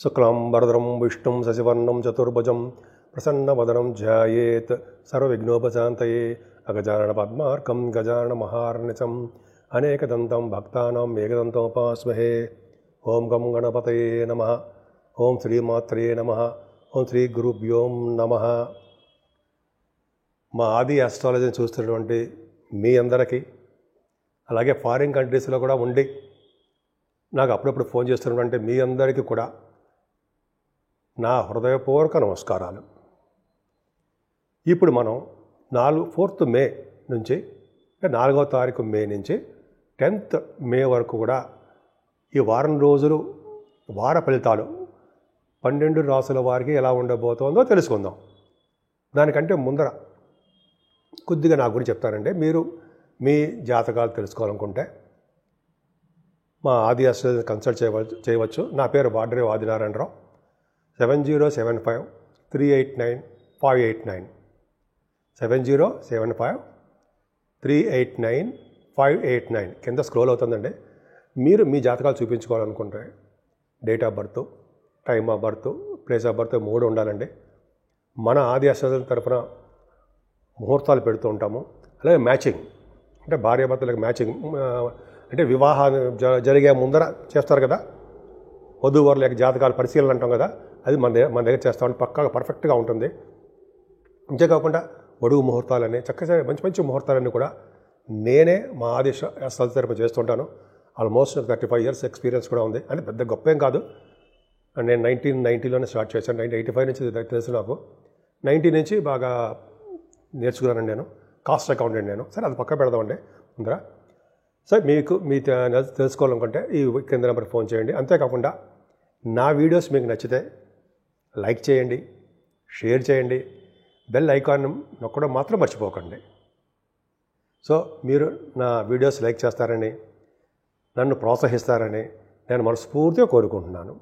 శుక్లాంబరధరం విష్ణుం శశివర్ణం చతుర్భుజం ప్రసన్నవదనం ధ్యాయేత్ సర్వవిఘ్నోపశాంతయే అగజానన పద్మార్కం గజానన మహార్నిశం అనేకదంతం భక్తానాం ఏకదంతముపాస్మహే. ఓం గం గణపతయే నమః. ఓం శ్రీమాత్రే నమః. ఓం శ్రీ గురుభ్యో నమః. మా ఆది ఆస్ట్రాలజీని చూస్తున్నటువంటి మీ అందరికీ, అలాగే ఫారిన్ కంట్రీస్లో కూడా ఉండి నాకు అప్పుడప్పుడు ఫోన్ చేస్తున్నటువంటి మీ అందరికీ కూడా నా హృదయపూర్వక నమస్కారాలు. ఇప్పుడు మనం 4వ మే నుంచి, 4వ తారీఖు మే నుంచి 10th మే వరకు కూడా ఈ వారం రోజులు వార ఫలితాలు 12 రాసుల వారికి ఎలా ఉండబోతోందో తెలుసుకుందాం. దానికంటే ముందర కొద్దిగా నా గురించి చెప్తానంటే, మీరు మీ జాతకాలు తెలుసుకోవాలనుకుంటే మా ఆది ఆస్ట్రాలజీ కన్సల్ట్ చేయవచ్చు. నా పేరు వాడ్రే ఆదినారాయణరావు. 7075389589 7075389589 కింద స్క్రోల్ అవుతుందండి. మీరు మీ జాతకాలు చూపించుకోవాలనుకుంటే date of birth, time of birth, place of birth 3 ఉండాలండి. మన ఆది ఆస్ట్రాలజీ తరఫున ముహూర్తాలు పెడుతూ ఉంటాము. అలాగే మ్యాచింగ్ అంటే భార్యాభర్తలకు మ్యాచింగ్ అంటే వివాహాన్ని జరిగే ముందర చేస్తారు కదా, వధూవరుల యొక్క జాతకాలు పరిశీలన అంటాం కదా, అది మన దగ్గర చేస్తామని పక్కాగా పర్ఫెక్ట్గా ఉంటుంది. అంతేకాకుండా బడుగు ముహూర్తాలని చక్కగా మంచి ముహూర్తాలన్నీ కూడా నేనే మా ఆది ఆస్ట్రాలజీ తరఫున చేస్తుంటాను. ఆల్మోస్ట్ 35 years ఎక్స్పీరియన్స్ కూడా ఉంది. అంటే పెద్ద గొప్ప ఏం కాదు. నేను 1990లోనే స్టార్ట్ చేశాను. 1985 నుంచి తెలుసు నాకు. 90 నుంచి బాగా నేర్చుకున్నాను నేను. కాస్ట్ అకౌంటెంట్ నేను. సరే, అది పక్క పెడదామండి ముందర. సరే, మీకు మీ తెలుసుకోవాలనుకుంటే ఈ కింద నెంబర్ ఫోన్ చేయండి. అంతేకాకుండా నా వీడియోస్ మీకు నచ్చితే లైక్ చేయండి, షేర్ చేయండి, బెల్ ఐకాన్ నొక్కడం మాత్రం మర్చిపోకండి. సో మీరు నా వీడియోస్ లైక్ చేస్తారని, నన్ను ప్రోత్సహిస్తారని నేను మనస్ఫూర్తిగా కోరుకుంటున్నాను.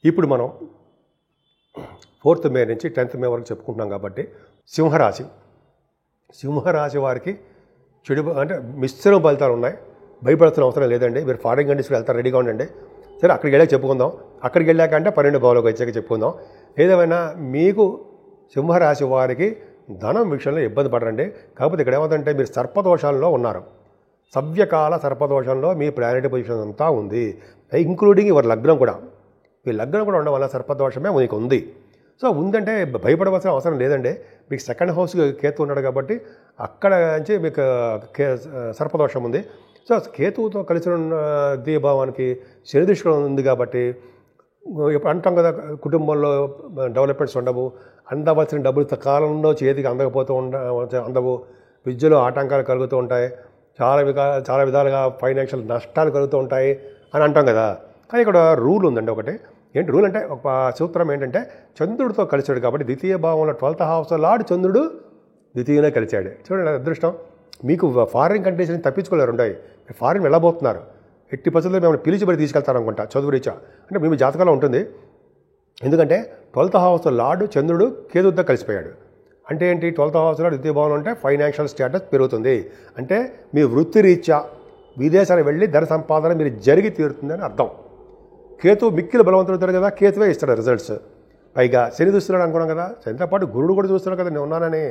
ఇప్పుడు మనం 4th మే నుంచి 10th మే వరకు చెప్పుకుంటున్నాం కాబట్టి, సింహరాశి వారికి చెడు అంటే మిశ్రమ ఫలితాలు ఉన్నాయి. భయపడుతున్న అవసరం లేదండి. మీరు ఫారిన్ కంట్రీస్కి వెళ్తారు, రెడీగా ఉండండి. సరే, అక్కడికి వెళ్ళాక చెప్పుకుందాం. అక్కడికి వెళ్ళాక అంటే 12 భావంలోకి వచ్చాక చెప్పుకుందాం. ఏదేమైనా మీకు సింహరాశి వారికి ధనం విషయంలో ఇబ్బంది పడరండి. కాకపోతే ఇక్కడ ఏమవుతుందంటే, మీరు సర్పదోషాల్లో ఉన్నారు. సవ్యకాల సర్పదోషంలో మీ ప్లానెటరీ పొజిషన్ అంతా ఉంది, ఇంక్లూడింగ్ యువర్ లగ్నం కూడా. మీ లగ్నం కూడా ఉండడం వల్ల సర్పదోషమే మీకు ఉంది. సో ఉందంటే భయపడవలసిన అవసరం లేదండి. మీకు 2nd హౌస్ కేతు ఉన్నాడు కాబట్టి అక్కడ నుంచి మీకు సర్పదోషం ఉంది. సో కేతువుతో కలిసి ఉన్న ద్విభావానికి శని దృష్టి ఉంది కాబట్టి ఇప్పుడు అంటాం కదా, కుటుంబంలో డెవలప్మెంట్స్ ఉండవు, అందవలసిన డబ్బులు కాలంలో చేతికి అందవు, విద్యలో ఆటంకాలు కలుగుతూ ఉంటాయి, చాలా విధాలుగా ఫైనాన్షియల్ నష్టాలు కలుగుతూ ఉంటాయి అని అంటాం కదా. కానీ ఇక్కడ రూల్ ఉందండి. ఒకటి ఏంటి రూల్ అంటే, ఒక సూత్రం ఏంటంటే, చంద్రుడితో కలిసాడు కాబట్టి ద్వితీయ భావంలో 12th house లాడు చంద్రుడు ద్వితీయంలో కలిశాడు. చూడండి, అదృష్టం. మీకు ఫారిన్ కంట్రీస్ నుంచి తప్పించుకోలేరు ఉంటాయి. మీరు ఫారిన్ వెళ్ళబోతున్నారు, ఎట్టి పరిస్థితుల్లో మేము పిలిచిబడి తీసుకెళ్తారనుకుంటా చదువు రీత్యా. అంటే మీ జాతకంలో ఉంటుంది. ఎందుకంటే 12th house లాడు చంద్రుడు కేతువుతో కలిసిపోయాడు. అంటే ఏంటి, 12th house లాడు ద్వితీయ భావంలో ఉంటే ఫైనాన్షియల్ స్టేటస్ పెరుగుతుంది. అంటే మీ వృత్తి రీత్యా విదేశానికి వెళ్ళి ధన సంపాదన మీరు జరిగి తీరుతుందని అర్థం. కేతు మిక్కిలి బలవంతుడు అవుతాడు కదా, కేతువే ఇస్తాడు రిజల్ట్స్. పైగా శని చూస్తున్నాడు అనుకున్నాం కదా, శనితో పాటు గురుడు కూడా చూస్తున్నాడు కదా, నేను ఉన్నానని.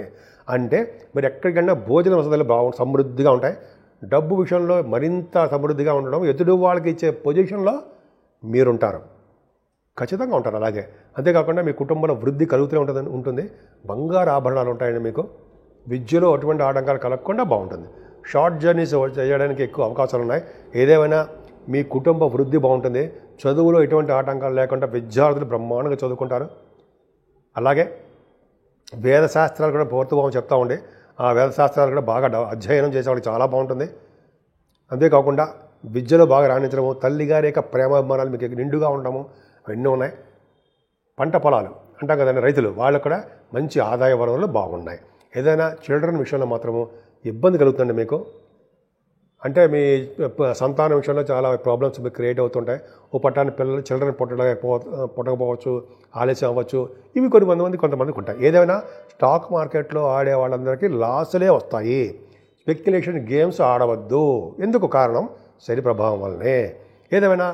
అంటే మరి ఎక్కడికైనా భోజన వసతులు సమృద్ధిగా ఉంటాయి. డబ్బు విషయంలో మరింత సమృద్ధిగా ఉండడం, ఎదుటి వాళ్ళకి ఇచ్చే పొజిషన్లో మీరుంటారు, ఖచ్చితంగా ఉంటారు. అలాగే అంతేకాకుండా మీ కుటుంబంలో వృద్ధి కలుగుతూనే ఉంటుంది. బంగారు ఆభరణాలు ఉంటాయండి మీకు. విద్యలో అటువంటి ఆటంకాలు కలగకుండా బాగుంటుంది. షార్ట్ జర్నీస్ చేయడానికి ఎక్కువ అవకాశాలు ఉన్నాయి. ఏదేమైనా మీ కుటుంబ వృద్ధి బాగుంటుంది. చదువులో ఎటువంటి ఆటంకాలు లేకుండా విద్యార్థులు బ్రహ్మాండంగా చదువుకుంటారు. అలాగే వేదశాస్త్రాలు కూడా పూర్తిభావం చెప్తా ఉండి, ఆ వేదశాస్త్రాలు కూడా బాగా అధ్యయనం చేసేవాళ్ళకి చాలా బాగుంటుంది. అంతేకాకుండా విద్యలో బాగా రాణించడము, తల్లిగారి యొక్క ప్రేమాభిమానాలు మీకు నిండుగా ఉండడము, అవన్నీ ఉన్నాయి. పంట పొలాలు అంటాం కదండి, రైతులు, వాళ్ళకు కూడా మంచి ఆదాయ వనరులు బాగున్నాయి. ఏదైనా చిల్డ్రన్ విషయంలో మాత్రము ఇబ్బంది కలుగుతుంది మీకు. అంటే మీ సంతానం విషయంలో చాలా ప్రాబ్లమ్స్ మీకు క్రియేట్ అవుతుంటాయి. ఓ పట్టాన్ని చిల్డ్రన్ పుట్టకపోవచ్చు, ఆలస్యం అవ్వచ్చు. ఇవి కొంతమందికి ఉంటాయి. ఏదైనా స్టాక్ మార్కెట్లో ఆడే వాళ్ళందరికీ లాసులే వస్తాయి. స్పెక్యులేషన్ గేమ్స్ ఆడవద్దు. ఎందుకు కారణం? శని ప్రభావం వల్లనే. ఏదేమైనా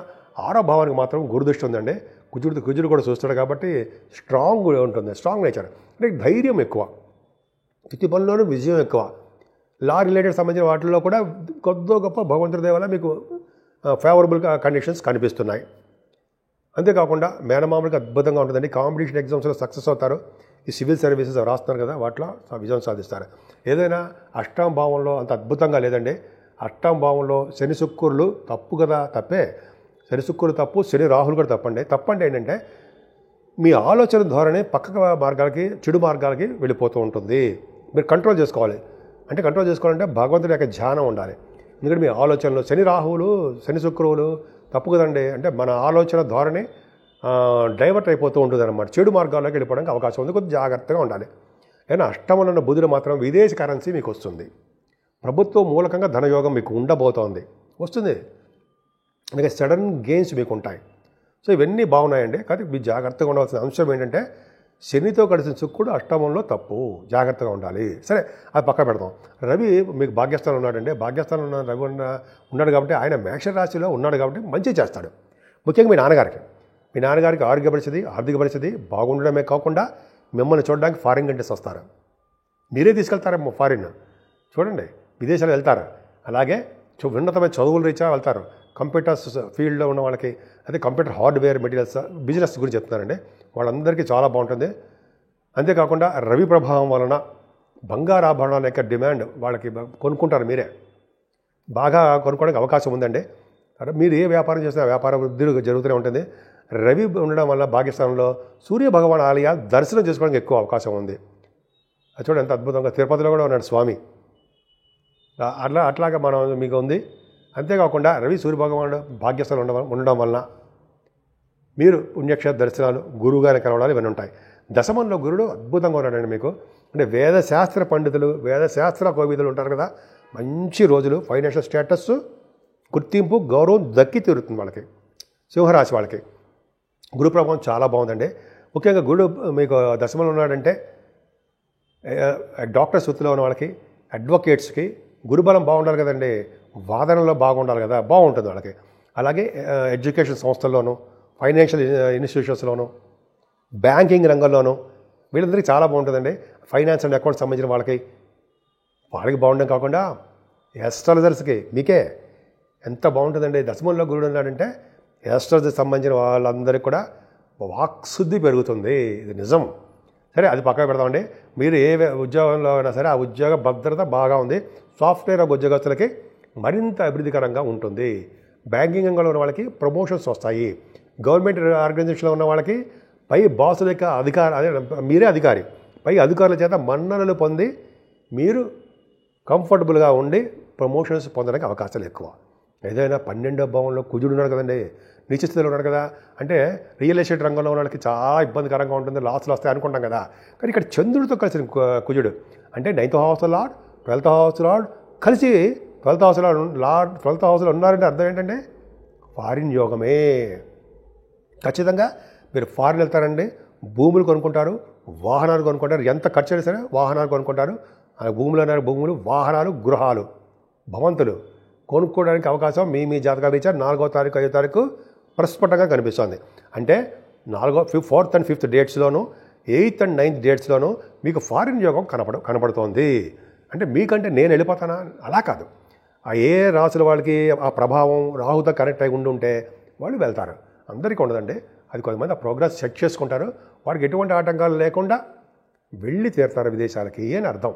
ఆరో భావానికి మాత్రం గురుదృష్టి ఉందండి. కుజుడు కూడా చూస్తాడు కాబట్టి స్ట్రాంగ్ ఉంటుంది, స్ట్రాంగ్ నేచర్. అంటే ధైర్యం ఎక్కువ, ప్రతి పనిలోనూ విజయం ఎక్కువ. లా రిలేటెడ్ సంబంధించిన వాటిల్లో కూడా కొద్దో గొప్ప భగవంతుడి దయ వల్ల మీకు ఫేవరబుల్ కండిషన్స్ కనిపిస్తున్నాయి. అంతేకాకుండా మేనమామలకి అద్భుతంగా ఉంటుందండి. కాంపిటీషన్ ఎగ్జామ్స్లో సక్సెస్ అవుతారు. ఈ సివిల్ సర్వీసెస్ రాస్తున్నారు కదా, వాటిలో విజయం సాధిస్తారు. ఏదైనా అష్టాం భావంలో అంత అద్భుతంగా లేదండి. అష్టాం భావంలో శని శుక్రులు తప్పు కదా, తప్పే. శని శుక్రులు తప్పు, శని రాహులు కూడా తప్పండి. తప్పంటే ఏంటంటే మీ ఆలోచన ధోరణి పక్క మార్గాలకి, చెడు మార్గాలకి వెళ్ళిపోతూ ఉంటుంది. మీరు కంట్రోల్ చేసుకోవాలి. అంటే కంట్రోల్ చేసుకోవాలంటే భగవంతుడి యొక్క ధ్యానం ఉండాలి. ఎందుకంటే మీ ఆలోచనలు శని రాహువులు, శని శుక్రువులు తప్పు కదండి. అంటే మన ఆలోచన ధోరణి డైవర్ట్ అయిపోతూ ఉంటుంది అన్నమాట. చెడు మార్గాల్లోకి వెళ్ళిపోవడానికి అవకాశం ఉంది. కొద్దిగా జాగ్రత్తగా ఉండాలి. ఏదైనా అష్టమంలో ఉన్న బుధుడు మాత్రం విదేశీ కరెన్సీ మీకు వస్తుంది. ప్రభుత్వం మూలకంగా ధనయోగం మీకు ఉండబోతోంది, వస్తుంది. అందుకే సడన్ గెయిన్స్ మీకు ఉంటాయి. సో ఇవన్నీ బాగున్నాయండి. కానీ మీరు జాగ్రత్తగా ఉండవలసిన అంశం ఏంటంటే శనితో కలిసిన శుక్రుడు అష్టమంలో తప్పు, జాగ్రత్తగా ఉండాలి. సరే, అది పక్క పెడతాం. రవి మీకు భాగ్యస్థానం ఉన్నాడండి. భాగ్యస్థానం ఉన్న రవి ఉన్నాడు కాబట్టి ఆయన మేషరాశిలో ఉన్నాడు కాబట్టి మంచి చేస్తాడు. ముఖ్యంగా మీ నాన్నగారికి ఆర్థిక పరిస్థితి బాగుండడమే కాకుండా మిమ్మల్ని చూడడానికి ఫారిన్ కంట్రీస్ వస్తారు. మీరే తీసుకెళ్తారేమో ఫారిన్, చూడండి, విదేశాలు వెళ్తారు. అలాగే ఉన్నతమైన చదువుల రీత్యా వెళ్తారు. కంప్యూటర్స్ ఫీల్డ్లో ఉన్న వాళ్ళకి, అదే కంప్యూటర్ హార్డ్వేర్ మెటీరియల్స్ బిజినెస్ గురించి చెప్తున్నారండి, వాళ్ళందరికీ చాలా బాగుంటుంది. అంతేకాకుండా రవి ప్రభావం వలన బంగారు ఆభరణాల యొక్క డిమాండ్ వాళ్ళకి కొనుక్కుంటారు. మీరే బాగా కొనుక్కోవడానికి అవకాశం ఉందండి. మీరు ఏ వ్యాపారం చేసినా వ్యాపార వృద్ధి జరుగుతూనే ఉంటుంది. రవి ఉండడం వల్ల భాగ్యస్థానంలో సూర్య భగవాన్ ఆలయాలు దర్శనం చేసుకోవడానికి ఎక్కువ అవకాశం ఉంది. అది చూడండి ఎంత అద్భుతంగా. తిరుపతిలో కూడా ఉన్నాడు స్వామి. అట్లాగా మీకు ఉంది. అంతేకాకుండా రవి సూర్యభగవానుడు భాగ్యస్థానం ఉండడం వలన మీరు పుణ్యక్షేత్ర దర్శనాలు, గురువుగారిని కలవడాలు ఇవన్నీ ఉంటాయి. దశమంలో గురుడు అద్భుతంగా ఉన్నాడండి మీకు. అంటే వేదశాస్త్ర పండితులు, వేదశాస్త్ర కోవిదులు ఉంటారు కదా, మంచి రోజులు. ఫైనాన్షియల్ స్టేటస్, గుర్తింపు, గౌరవం దక్కి తీరుతుంది వాళ్ళకి. సింహరాశి వాళ్ళకి గురు ప్రభావం చాలా బాగుందండి. ముఖ్యంగా గురుడు మీకు దశమంలో ఉన్నాడంటే డాక్టర్స్ వృత్తిలో ఉన్న వాళ్ళకి, అడ్వకేట్స్కి గురుబలం బాగుండాలి కదండి. వాదనలో బాగుండాలి కదా, బాగుంటుంది వాళ్ళకి. అలాగే ఎడ్యుకేషన్ సంస్థల్లోనూ, ఫైనాన్షియల్ ఇన్స్టిట్యూషన్స్లోనూ, బ్యాంకింగ్ రంగంలోనూ వీళ్ళందరికీ చాలా బాగుంటుందండి. ఫైనాన్స్ అండ్ అకౌంట్స్ సంబంధించిన వాళ్ళకి బాగుండడం కాకుండా ఎస్ట్రాలజర్స్కి మీకే ఎంత బాగుంటుందండి. దశమంలో గురుడు ఉన్నాడంటే ఎస్ట్రాలజర్కి సంబంధించిన వాళ్ళందరికీ కూడా వాక్శుద్ధి పెరుగుతుంది. ఇది నిజం. సరే, అది పక్కన పెడదామండి. మీరు ఏ ఉద్యోగంలో అయినా సరే ఆ ఉద్యోగ భద్రత బాగా ఉంది. సాఫ్ట్వేర్ ఉద్యోగస్తులకి మరింత అభివృద్ధికరంగా ఉంటుంది. బ్యాంకింగ్ రంగంలో ఉన్న వాళ్ళకి ప్రమోషన్స్ వస్తాయి. గవర్నమెంట్ ఆర్గనైజేషన్లో ఉన్న వాళ్ళకి పై బాసుల యొక్క మీరే అధికారి, పై అధికారుల చేత మన్ననలు పొంది మీరు కంఫర్టబుల్గా ఉండి ప్రమోషన్స్ పొందడానికి అవకాశాలు ఎక్కువ. ఏదైనా 12వ భావంలో కుజుడు ఉన్నాడు కదండి, నీచ స్థితిలో ఉన్నాడు కదా. అంటే రియల్ ఎస్టేట్ రంగంలో ఉన్న వాళ్ళకి చాలా ఇబ్బందికరంగా ఉంటుంది, లాస్లు వస్తాయి అనుకుంటాం కదా. కానీ ఇక్కడ చంద్రుడితో కలిసిన కుజుడు అంటే 9th house lord, 12th house lord కలిసి 12th హౌస్లో ఉన్నారంటే అర్థం ఏంటంటే ఫారిన్ యోగమే. ఖచ్చితంగా మీరు ఫారిన్ వెళ్తారండి, భూములు కొనుక్కుంటారు, వాహనాలు కొనుక్కుంటారు. ఎంత ఖర్చు అయినా సరే వాహనాలు కొనుక్కుంటారు. భూములు, వాహనాలు, గృహాలు, భవంతులు కొనుక్కోవడానికి అవకాశం మీ జాతకాలు రీత్యా 4వ తారీఖు 5వ తారీఖు ప్రస్ఫుటంగా కనిపిస్తుంది. అంటే 4th and 5th డేట్స్లోనూ, 8th and 9th డేట్స్లోనూ మీకు ఫారిన్ యోగం కనపడుతోంది. అంటే మీకంటే నేను వెళ్ళిపోతానా, అలా కాదు. ఆ ఏ రాసుల వాళ్ళకి ఆ ప్రభావం రాహుతో కనెక్ట్ అయి ఉంటే వాళ్ళు వెళ్తారు. అందరికీ ఉండదండి. అది కొంతమంది ఆ ప్రోగ్రెస్ సెట్ చేసుకుంటారు. వాడికి ఎటువంటి ఆటంకాలు లేకుండా వెళ్ళి తీరుతారు విదేశాలకి అని అర్థం.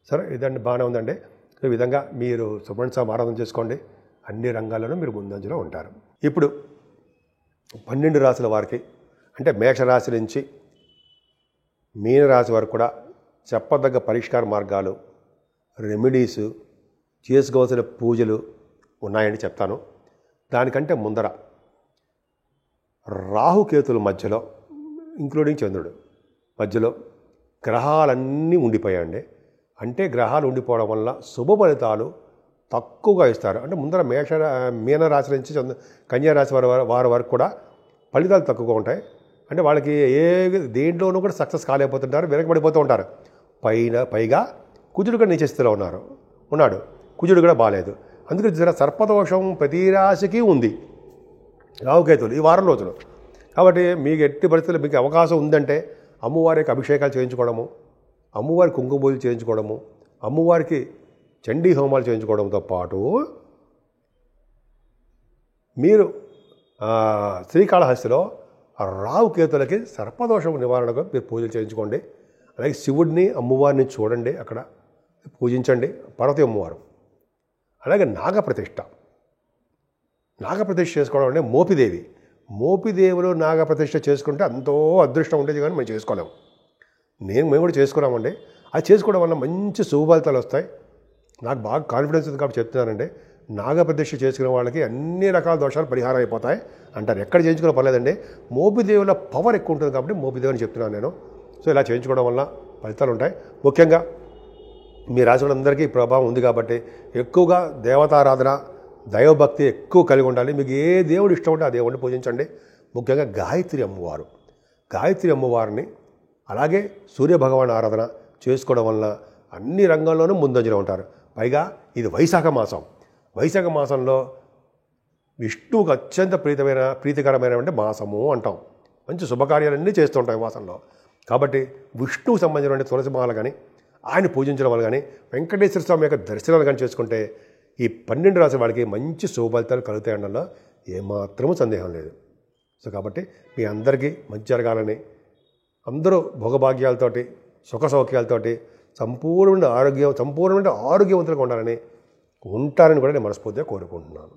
సరే, ఇదండి, బాగానే ఉందండి. ఈ విధంగా మీరు సుబ్రహ్మణ్య స్వామి ఆరాధన చేసుకోండి. అన్ని రంగాల్లోనూ మీరు ముందంజలో ఉంటారు. ఇప్పుడు 12 రాశుల వారికి అంటే మేషరాశి నుంచి మీనరాశి వరకు కూడా చెప్పదగ్గ పరిష్కార మార్గాలు, రెమెడీసు, చేసుకోవాల్సిన పూజలు ఉన్నాయని చెప్తాను. దానికంటే ముందర రాహుకేతుల మధ్యలో, ఇంక్లూడింగ్ చంద్రుడు మధ్యలో గ్రహాలన్నీ ఉండిపోయాయండి. అంటే గ్రహాలు ఉండిపోవడం వల్ల శుభ ఫలితాలు తక్కువగా ఇస్తారు. అంటే ముందర మీనరాశి నుంచి కన్యారాశి వారి వరకు కూడా ఫలితాలు తక్కువగా ఉంటాయి. అంటే వాళ్ళకి దేంట్లోనూ కూడా సక్సెస్ కాలేకపోతుంటారు, వెనకబడిపోతూ ఉంటారు. పైగా కుజుడు కూడా నీచ స్థితిలో ఉన్నాడు. కుజుడు కూడా బాగాలేదు. అందుకని సర్పదోషం ప్రతి రాశికి ఉంది. రావుకేతువులు ఈ వారం రోజులు. కాబట్టి మీకు ఎట్టి పరిస్థితుల్లో మీకు అవకాశం ఉందంటే అమ్మవారికి అభిషేకాలు చేయించుకోవడము, అమ్మవారి కుంకుమ పూజలు చేయించుకోవడము, అమ్మవారికి చండీ హోమాలు చేయించుకోవడంతో పాటు మీరు శ్రీకాళహస్తిలో రావుకేతులకి సర్పదోషం నివారణకు మీరు పూజలు చేయించుకోండి. అలాగే శివుడిని అమ్మవారిని చూడండి, అక్కడ పూజించండి, పార్వతీ అమ్మవారు. అలాగే నాగప్రతిష్ఠ చేసుకోవడం అంటే మోపిదేవులు నాగప్రతిష్ఠ చేసుకుంటే ఎంతో అదృష్టం ఉండేది, కానీ మేము చేసుకోలేము. మేము కూడా చేసుకున్నామండి. అది చేసుకోవడం వల్ల మంచి శుభఫలితాలు వస్తాయి. నాకు బాగా కాన్ఫిడెన్స్ ఉంది కాబట్టి చెప్తున్నానండి. నాగప్రతిష్ఠ చేసుకునే వాళ్ళకి అన్ని రకాల దోషాలు పరిహారం అయిపోతాయి అంటారు. ఎక్కడ చేయించుకునే పర్లేదండి. మోపిదేవుల పవర్ ఎక్కువ ఉంటుంది కాబట్టి మోపిదేవుని చెప్తున్నాను నేను. సో ఇలా చేయించుకోవడం వల్ల ఫలితాలు ఉంటాయి. ముఖ్యంగా మీ రాశి వాళ్ళందరికీ ప్రభావం ఉంది కాబట్టి ఎక్కువగా దేవతారాధన, దైవభక్తి ఎక్కువ కలిగి ఉండాలి. మీకు ఏ దేవుడు ఇష్టం ఉంటే ఆ దేవుడిని పూజించండి. ముఖ్యంగా గాయత్రి అమ్మవారిని అలాగే సూర్యభగవాన్ ఆరాధన చేసుకోవడం వల్ల అన్ని రంగాల్లోనూ ముందంజలో ఉంటారు. పైగా ఇది వైశాఖ మాసంలో విష్ణువుకు అత్యంత ప్రీతికరమైన మాసము అంటాం. మంచి శుభకార్యాలన్నీ చేస్తుంటాం ఈ మాసంలో. కాబట్టి విష్ణువుకు సంబంధించిన తులసి మాల కానీ, ఆయన పూజించడం వల్ల కానీ, వెంకటేశ్వర స్వామి యొక్క దర్శనాలు కానీ చేసుకుంటే ఈ 12 రాశి వాళ్ళకి మంచి శుభఫలితాలు కలుగుతాయనడంలో ఏమాత్రమూ సందేహం లేదు. సో కాబట్టి మీ అందరికీ మంచి జరగాలని, అందరూ భోగభాగ్యాలతోటి, సుఖ సౌఖ్యాలతోటి సంపూర్ణమైన ఆరోగ్యవంతులుగా ఉండాలని ఉంటారని కూడా నేను మనస్ఫూర్తిగా కోరుకుంటున్నాను.